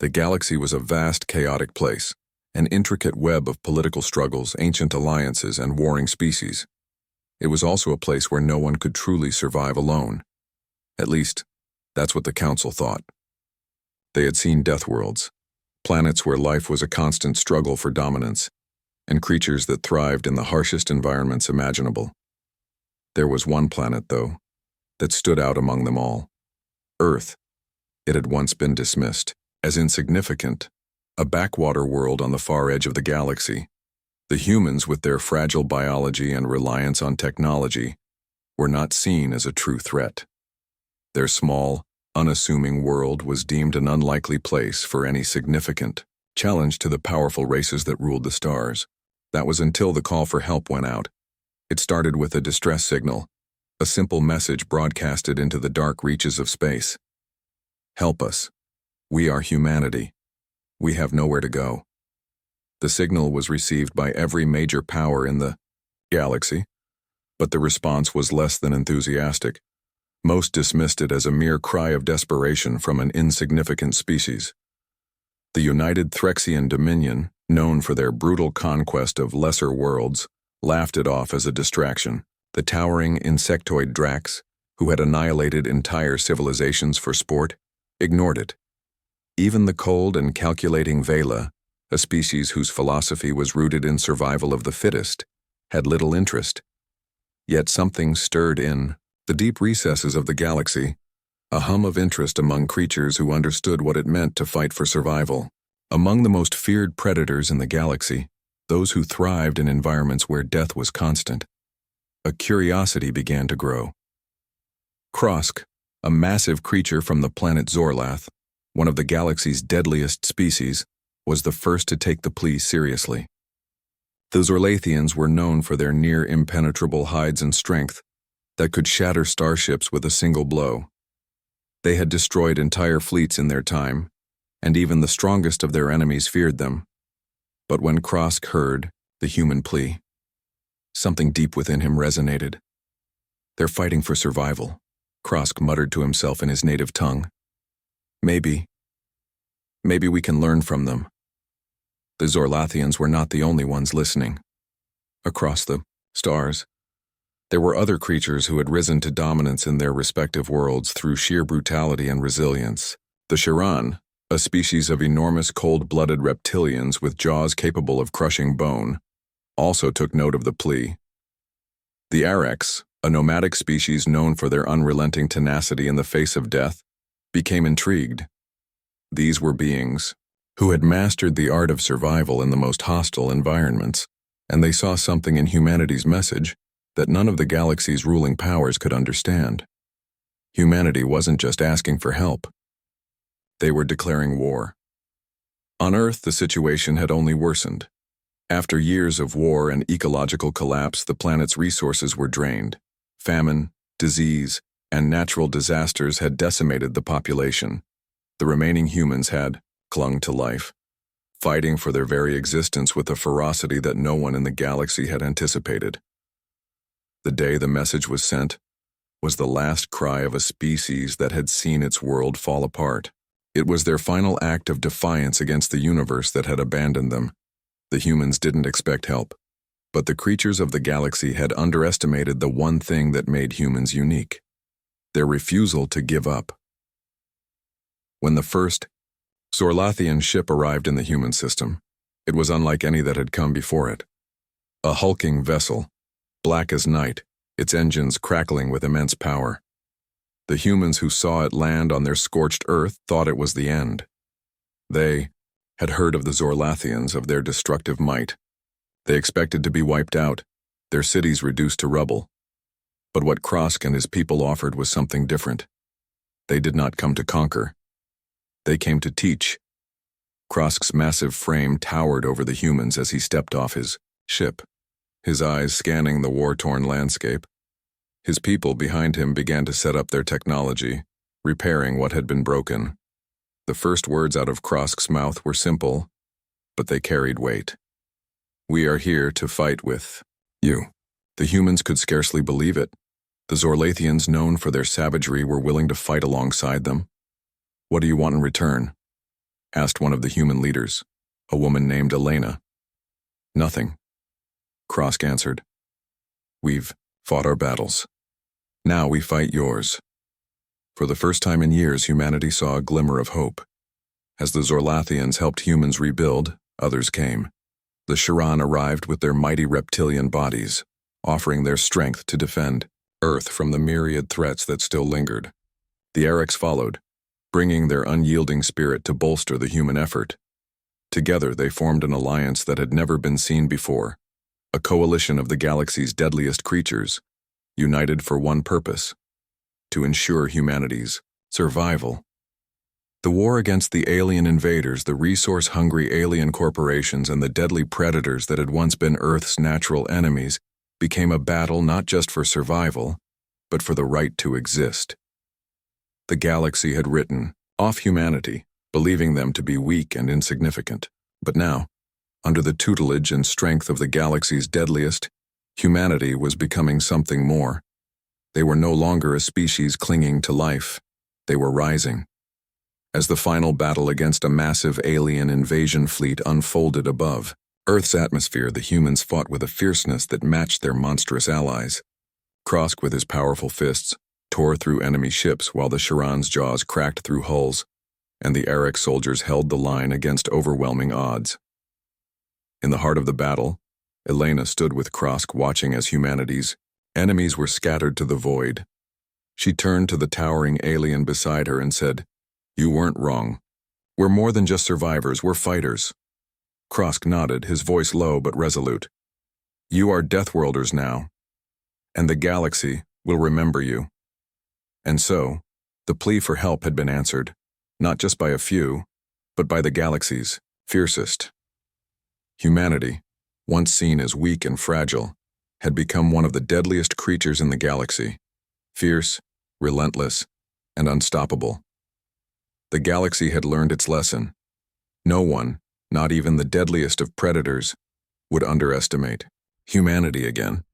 The galaxy was a vast, chaotic place, an intricate web of political struggles, ancient alliances, and warring species. It was also a place where no one could truly survive alone. At least, that's what the Council thought. They had seen death worlds, planets where life was a constant struggle for dominance, and creatures that thrived in the harshest environments imaginable. There was one planet, though, that stood out among them all. Earth. It had once been dismissed as insignificant, a backwater world on the far edge of the galaxy. The humans, with their fragile biology and reliance on technology, were not seen as a true threat. Their small, unassuming world was deemed an unlikely place for any significant challenge to the powerful races that ruled the stars. That was until the call for help went out. It started with a distress signal, a simple message broadcasted into the dark reaches of space. Help us. We are humanity. We have nowhere to go. The signal was received by every major power in the galaxy, but the response was less than enthusiastic. Most dismissed it as a mere cry of desperation from an insignificant species. The United Threxian Dominion, known for their brutal conquest of lesser worlds, laughed it off as a distraction. The towering insectoid Drax, who had annihilated entire civilizations for sport, ignored it. Even the cold and calculating Vela, a species whose philosophy was rooted in survival of the fittest, had little interest. Yet something stirred in the deep recesses of the galaxy, a hum of interest among creatures who understood what it meant to fight for survival. Among the most feared predators in the galaxy, those who thrived in environments where death was constant, a curiosity began to grow. Krosk, a massive creature from the planet Zorlath, one of the galaxy's deadliest species, was the first to take the Plea seriously. The Zorlathians were known for their near-impenetrable hides and strength that could shatter starships with a single blow. They had destroyed entire fleets in their time, and even the strongest of their enemies feared them. But when Krosk heard the human Plea, something deep within him resonated. They're fighting for survival, Krosk muttered to himself in his native tongue. Maybe we can learn from them. The Zorlathians were not the only ones listening. Across the stars, there were other creatures who had risen to dominance in their respective worlds through sheer brutality and resilience. The Shiran, a species of enormous cold-blooded reptilians with jaws capable of crushing bone, also took note of the Plea. The Arex, a nomadic species known for their unrelenting tenacity in the face of death, became intrigued. These were beings who had mastered the art of survival in the most hostile environments, and they saw something in humanity's message that none of the galaxy's ruling powers could understand. Humanity wasn't just asking for help. They were declaring war. On Earth, the situation had only worsened. After years of war and ecological collapse, the planet's resources were drained. Famine, disease, and natural disasters had decimated the population. The remaining humans had clung to life, fighting for their very existence with a ferocity that no one in the galaxy had anticipated. The day the message was sent was the last cry of a species that had seen its world fall apart. It was their final act of defiance against the universe that had abandoned them. The humans didn't expect help, but the creatures of the galaxy had underestimated the one thing that made humans unique: their refusal to give up. When the first Zorlathian ship arrived in the human system, it was unlike any that had come before it. A hulking vessel, black as night, its engines crackling with immense power. The humans who saw it land on their scorched earth thought it was the end. They had heard of the Zorlathians, of their destructive might. They expected to be wiped out, their cities reduced to rubble. But what Krosk and his people offered was something different. They did not come to conquer. They came to teach. Krosk's massive frame towered over the humans as he stepped off his ship, his eyes scanning the war-torn landscape. His people behind him began to set up their technology, repairing what had been broken. The first words out of Krosk's mouth were simple, but they carried weight. "We are here to fight with you." The humans could scarcely believe it. The Zorlathians, known for their savagery, were willing to fight alongside them. "What do you want in return?" asked one of the human leaders, a woman named Elena. Nothing, Krosk answered. We've fought our battles. Now we fight yours. For the first time in years, humanity saw a glimmer of hope. As the Zorlathians helped humans rebuild, others came. The Shiran arrived with their mighty reptilian bodies, offering their strength to defend Earth from the myriad threats that still lingered. The Erics followed, bringing their unyielding spirit to bolster the human effort. Together they formed an alliance that had never been seen before, a coalition of the galaxy's deadliest creatures, united for one purpose: to ensure humanity's survival. The war against the alien invaders, the resource-hungry alien corporations, and the deadly predators that had once been Earth's natural enemies became a battle not just for survival, but for the right to exist. The galaxy had written off humanity, believing them to be weak and insignificant. But now, under the tutelage and strength of the galaxy's deadliest, humanity was becoming something more. They were no longer a species clinging to life. They were rising. As the final battle against a massive alien invasion fleet unfolded above Earth's atmosphere, the humans fought with a fierceness that matched their monstrous allies. Krosk, with his powerful fists, tore through enemy ships while the Shiran's jaws cracked through hulls, and the Eric soldiers held the line against overwhelming odds. In the heart of the battle, Elena stood with Krosk, watching as humanity's enemies were scattered to the void. She turned to the towering alien beside her and said, "You weren't wrong. We're more than just survivors, we're fighters." Krosk nodded, his voice low but resolute. "You are Deathworlders now, and the galaxy will remember you." And so, the plea for help had been answered, not just by a few, but by the galaxy's fiercest. Humanity, once seen as weak and fragile, had become one of the deadliest creatures in the galaxy, fierce, relentless, and unstoppable. The galaxy had learned its lesson. No one, not even the deadliest of predators, would underestimate humanity again.